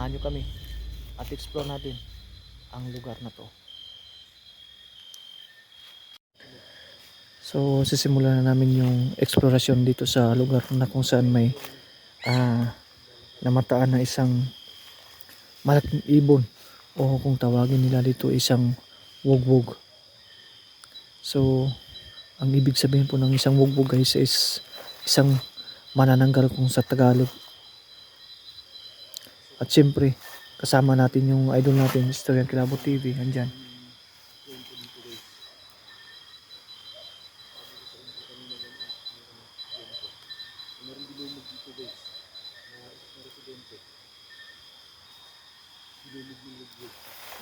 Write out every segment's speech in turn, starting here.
samahan nyo kami at explore natin ang lugar na to. So sisimulan na namin yung explorasyon dito sa lugar na kung saan may namataan na isang malaking ibon, o kung tawagin nila dito isang wugwug. So ang ibig sabihin po ng isang wugwug guys is isang manananggal kung sa Tagalog. At siyempre kasama natin yung idol natin, Historian Kilabot TV, andyan.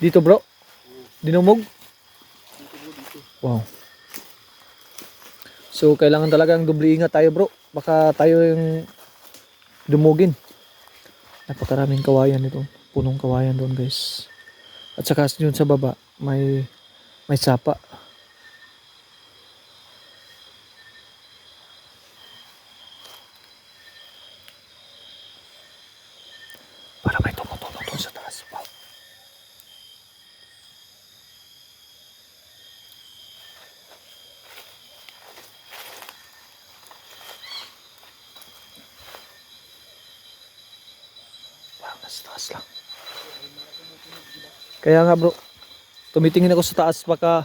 Dito bro? Dinumog? Wow. So kailangan talagang doble ingat tayo bro. Baka tayo yung dumugin. Napakaraming kawayan ito. Punong kawayan doon guys. At saka yun sa baba may sapa. Para may tumutunog doon sa taas. Wow. Parang nasa taas lang. Kaya nga bro, tumitingin ako sa taas, baka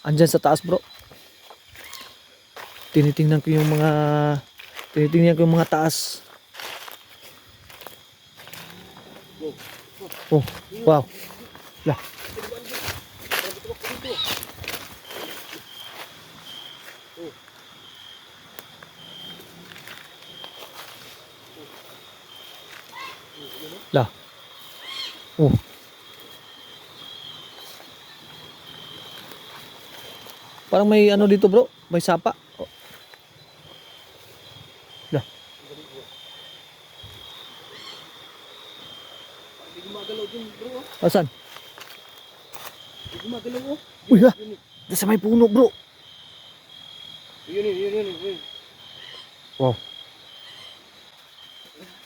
andyan sa taas bro. Tinitingnan ko yung mga taas. Oh, wow. Lah. Lah. Oh. Parang may ano dito bro, may sapa. Oh. Lah. Asan? Uy ha, nasa may puno bro. Yun. Wow.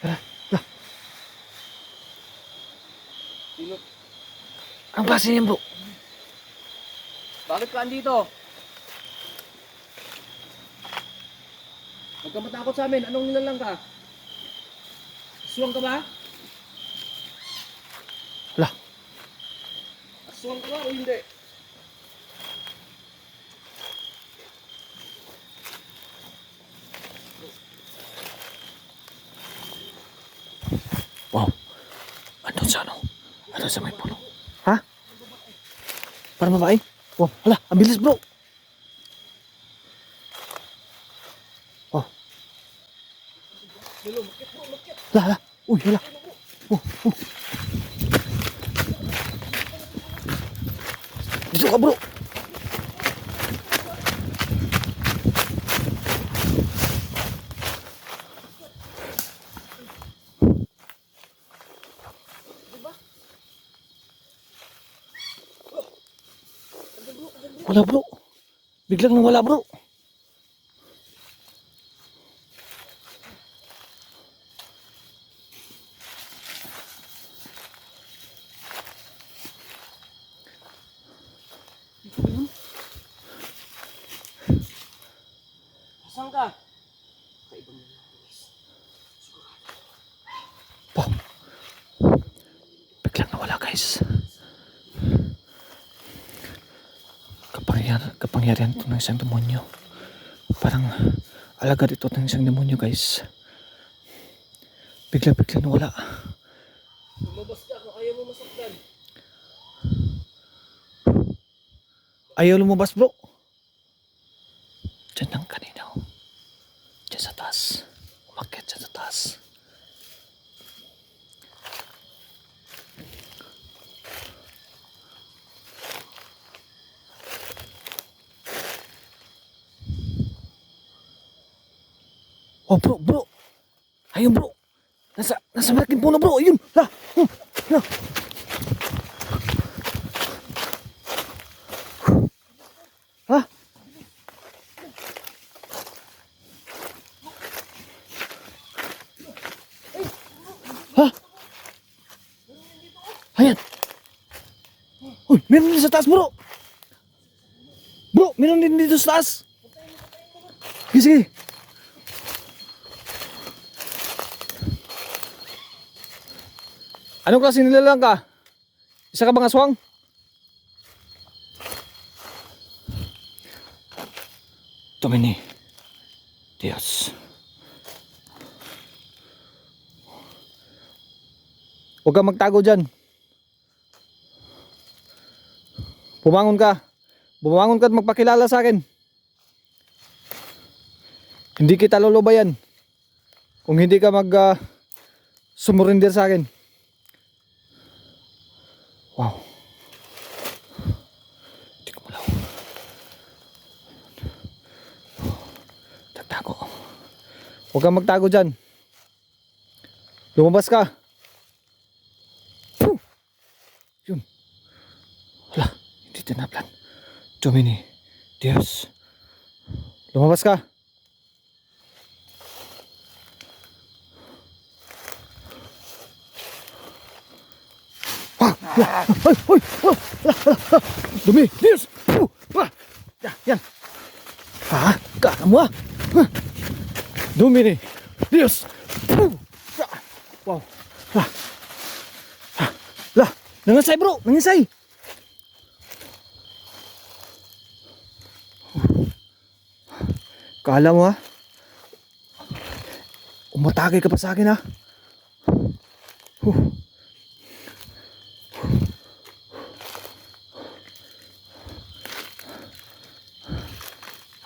Lah. Ang klase niyan bro? Bakit ka andito? Huwag ka matakot sa amin. Anong nilalang ka? Aswang ka ba? Lah. Aswang ka ba o hindi? Wow. Andun sa ano? Andun sa may puno. Ha? Parang babae? Wow, hala, ang bilis bro. Oh. Hala. Uy, hala. Oh. Dito ka bro. Wala bro. Biglang nawala bro. Asang ka? Po. Biglang nawala guys. Kapangyarihan ito ng isang demonyo. Parang alagad ito ng isang demonyo guys. Biglang nawala. Lumabas ka kung ayaw mo masaktan. Ayaw lumabas bro. Diyan lang kanina. Diyan sa taas. Umakyat siya sa taas. Oh bro. Ayun bro. Nasa malaking puno bro. Ayun. Ha. Ha. Ha. Ha. Ayan. Uy, meron din sa taas bro. Bro, meron din dito sa taas. Sige, sige. Anong klase nilalang ka? Isa ka bang aswang? Domini. Dios. Huwag kang magtago dyan. Bumangon ka. Bumangon ka at magpakilala sa akin. Hindi kita lulubayan kung hindi ka sumurinder sa akin. Wow. Hindi ko malaw. Tagtago. Huwag kang magtago dyan. Lumabas ka. Yun. Hala, hindi tinaplan. Domini. Dios. Lumabas ka. Hoy! Dumi! Dios! Yan! Kala mo ah! Dumi ni! Dios! Wow! Nangisay bro! Nangisay! Kala mo ah! Umatake ka pa sa akin ah!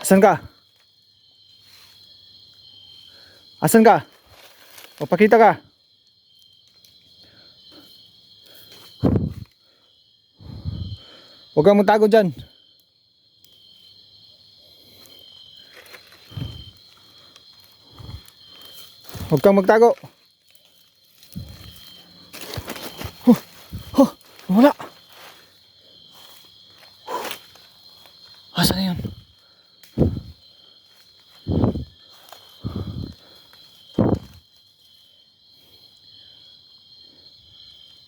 Asan ka? Asan ka? Magpakita ka. Huwag kang magtago dyan. Huwag kang magtago. Wala. Asan na yun?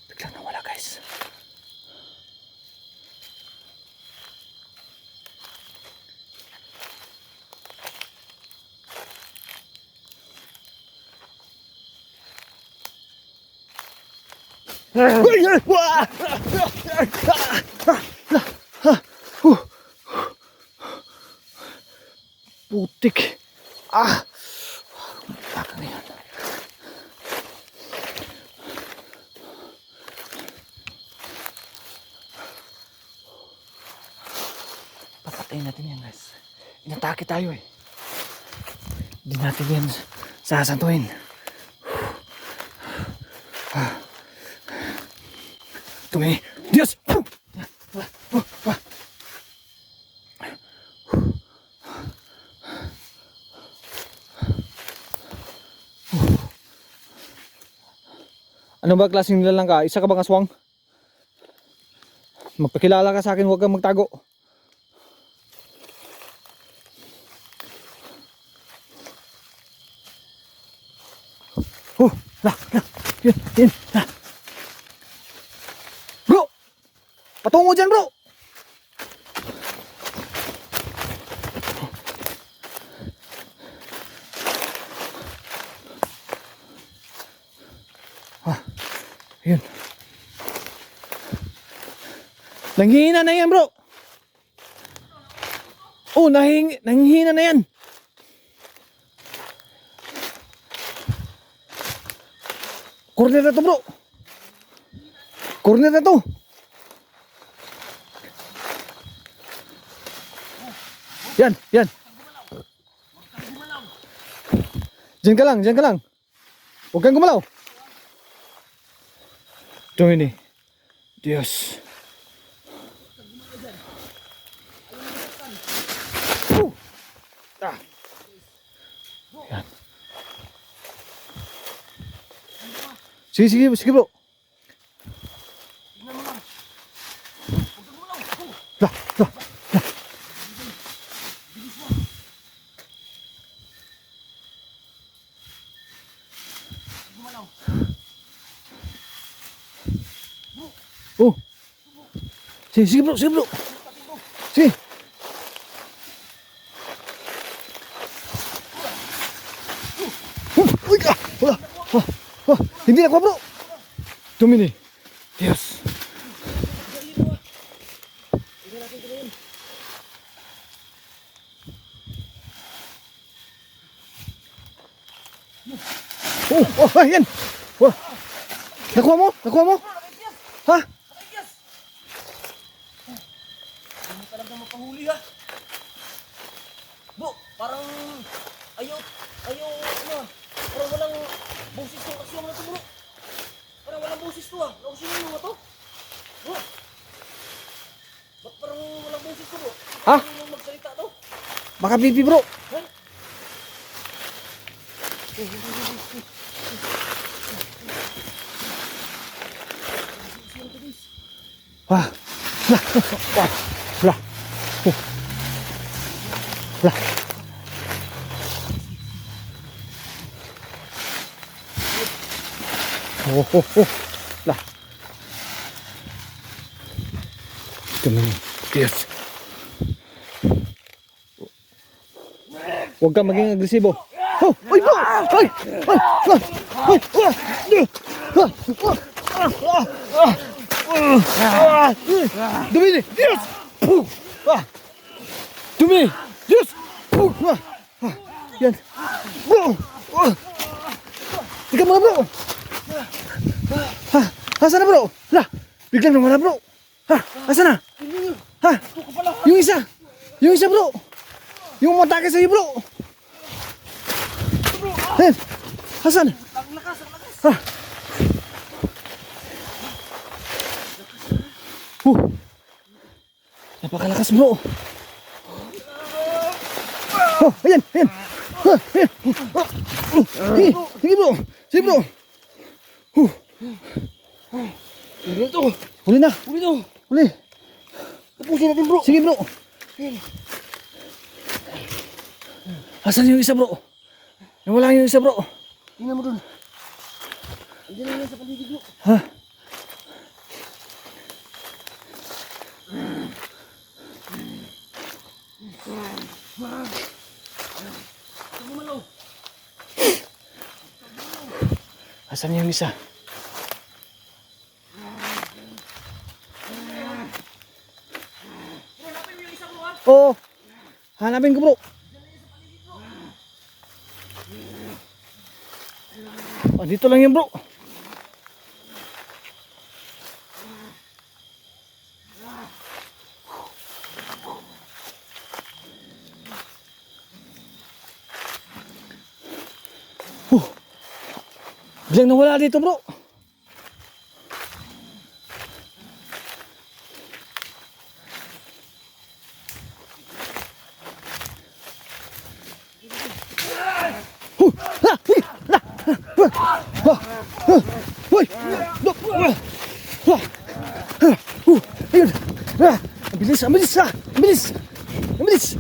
Biglang nawala guys. Putik. Baka na yan. Papatayin natin yan guys. Inatake tayo eh. Hindi natin yan sasantuin. Tumingin. Diyos! Ano ba klaseng nilalang ka? Isa ka bang aswang? Magpakilala ka sa akin, huwag kang magtago. Yan. Bro! Patungo dyan bro! Yun. Nanghihina na yan bro. Oh, nanghihina na yan. Corner na to bro. Corner na to. Yan. Diyan ka lang. Huwag kang gumalaw. Domini. Dios. Yan. Sige bro. Lah. Oh. Sige, sige bro, sige bro. Sige. Uy, wala. Hindi ako bro. Tumini. Yes. Ayan. Wah. Nakuha mo? Nakuha mo? Ha? Hindi mo talaga mapahuli ha. Bro, parang ayaw, ano, parang walang boses tong asyong na to bro. Parang walang boses to ha. Nausunan mo ba to? Bro, ba't parang walang boses to bro? Ha? Parang magsalita to? Baka bibi bro. Ha? Wah. Lah. Wah. Lah. Lah. Oh. Lah. Tumini. Yes. Huwag kang maging agresibo. Oh, ay bro! Ay! Dumini! Yes! Dumini! Yes! Yan! Bro! Tika muna bro! Asan na bro? Lah! Biglang nawala bro! Asan na? Yung isa! Yung isa bro! Yung matake sa'yo bro! Ayan! Asan? Ang lakas! Napakalakas bro! Ayan! Ayan! Sige bro! Sige bro! Huli to! Huli na! Huli to! Huli! Tapusin natin bro! Sige bro! Asan yung isa bro? Nawala yung isa bro! Tingnan mo dun! Andiyan na yan sa paligid bro! Ha? Saan mo malaw? Asan yung isa? Bro, napin mo yung isa bro ha? Oo! Hanapin ko bro! Dito lang yun bro! Biglang nawala dito bro! Hoy! Ayun! Ang bilis! Ang bilis! Ang bilis! Ang bilis!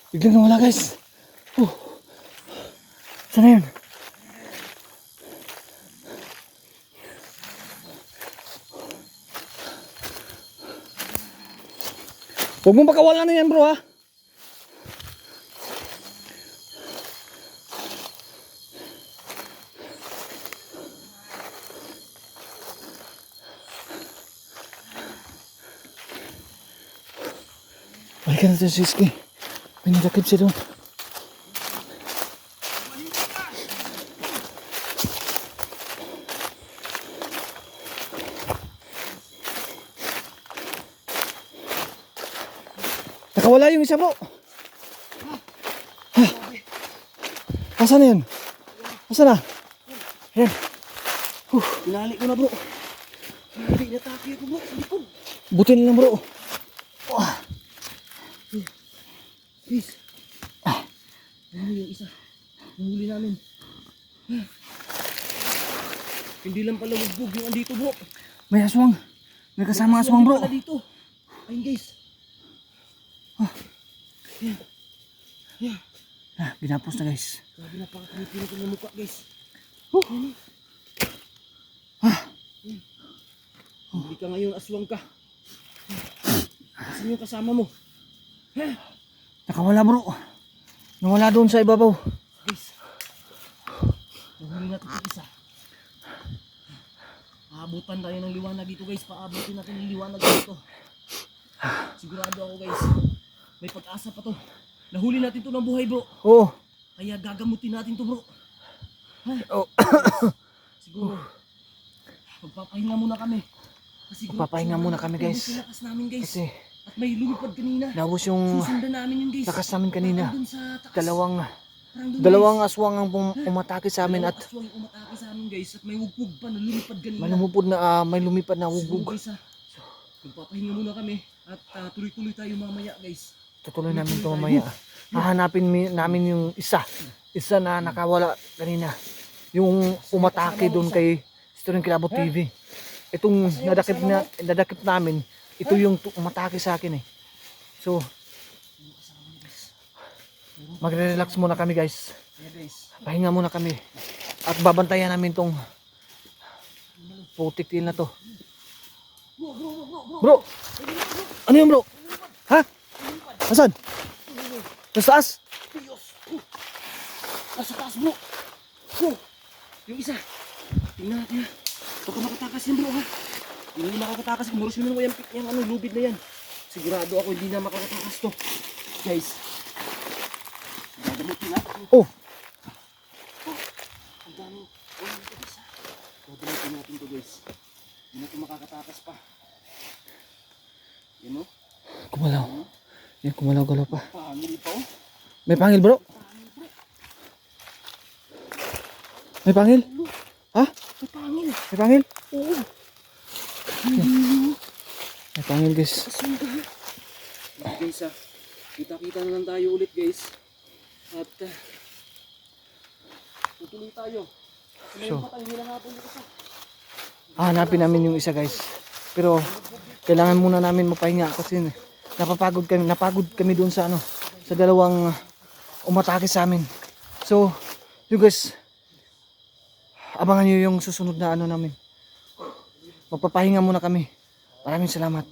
Biglang nawala guys! Saan na yun? Huwag mong pakawalan na yan bro ha! Balikan natin si Iski. May nilakip siya doon. Nakawala yung isa bro. Asan na yun? Asan na? Ayan. Tinali ko na bro! Hindi, natake ako bro! Sa likod! Buti na lang bro. Please! Nahuli yung isa! Nahuli namin! Hindi lang pala bugbog yung andito bro! May aswang. May kasama aswang bro. Pala dito! Ayun guys! Yan! Ginapos na guys. Grabe na pakakinikinig ng mukha guys. Hindi ka ngayon, aswang ka. Asan yung kasama mo? Nakawala bro. Nawala doon sa ibabaw. Guys, nahuli natin yung isa. Aabutan tayo ng liwanag dito guys. Paabutin natin yung liwanag dito. Sigurado ako guys. May pag-asa pa to. Nahuli natin to ng buhay bro. Oo. Kaya gagamutin natin to bro. Oh. Siguro. Magpapahinga muna kami. Kasi Magpapahinga muna kami, guys. Yung lakas namin guys. Kasi At may lumipad kanina. naubos yung Susundan namin yun guys. lakas namin kanina. Parang dun sa takas. Dalawang Parang dun, dalawang guys. aswang ang umatake sa amin at Dalawang aswang yung umatake sa amin guys. At may wugwug pa na lumipad kanina. may lumipad na Siguro wugbog. guys magpapahinga muna kami. At tuloy-tuloy tayo mamaya guys. Tutuloy namin ito mamaya. Hahanapin namin yung isa na nakawala kanina. Yung umatake doon kay Storying Kilabot TV. Itong nadakip namin, ito yung umatake sa akin eh. So, magre-relax muna kami guys. Kaya guys. Pahinga muna kami. At babantayan namin tong putik din na to. Bro! Ano yun bro? Ha? Asan? Sa taas? Nasa taas bro. Bro. Yung isa. Tingnan natin ha. Baka makatakas yan bro ha. Hindi makakatakas. Kumuros mo naman yung lubid na yan. Sigurado ako hindi na makakatakas to. Guys. Gagamutin natin. Oh! Ang dami. Gagamutin natin to guys. Hindi na ito makakatakas pa. Yan o. Kumalaw. Yan, kumalaw-galaw pa. Pangil pa oh. May pangil bro? May pangil? Ha? May pangil. May pangil? Oo. May pangil guys. Guys kita-kita na lang tayo ulit guys. At tutuloy tayo. Meron pa tayong hinahabol dito sa. Hanapin namin yung isa guys. Pero kailangan muna namin mapahinga kasi napagod kami doon sa sa dalawang umatake sa amin. So, you guys, abangan niyo yung susunod na namin. Magpapahinga muna kami. Maraming salamat.